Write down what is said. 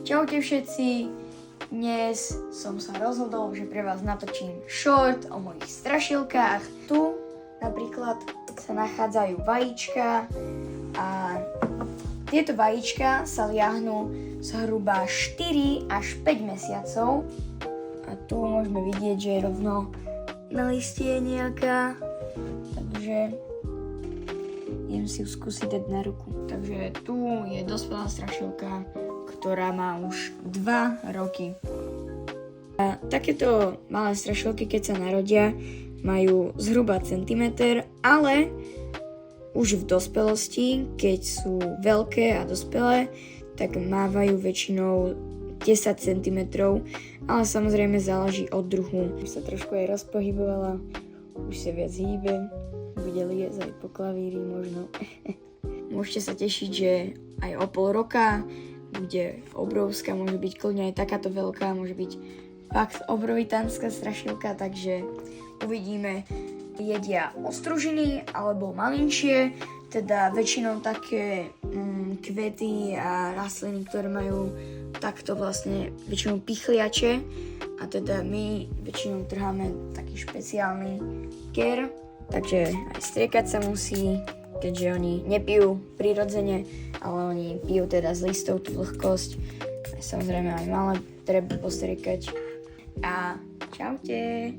Čaute všetci, dnes som sa rozhodol, že pre vás natočím short o mojich strašilkách. Tu napríklad sa nachádzajú vajíčka a tieto vajíčka sa liahnú zhruba 4 až 5 mesiacov. A tu môžeme vidieť, že rovno na liste je nejaká, takže idem si ju skúsiť dať na ruku. Takže tu je dospelá strašilka, ktorá má už 2 roky. A takéto malé strašilky, keď sa narodia, majú zhruba centimeter, ale už v dospelosti, keď sú veľké a dospelé, tak mávajú väčšinou 10 cm, ale samozrejme záleží od druhu. Už sa trošku aj rozpohybovala, už sa viac hýbe, bude liezť aj po klavíri možno. Môžete sa tešiť, že aj o pol roka bude obrovská, môže byť kľudne aj takáto veľká, môže byť fakt obrovitánska strašilka, takže uvidíme. Jedia ostružiny alebo malinšie, teda väčšinou také kvety a rastliny, ktoré majú takto vlastne väčšinou pichliače, a teda my väčšinou trháme taký špeciálny ker, takže aj striekať sa musí, keďže oni nepijú prirodzene, ale oni pijú teda z listov tú vlhkosť. A samozrejme aj malé treba postriekať. A čaute!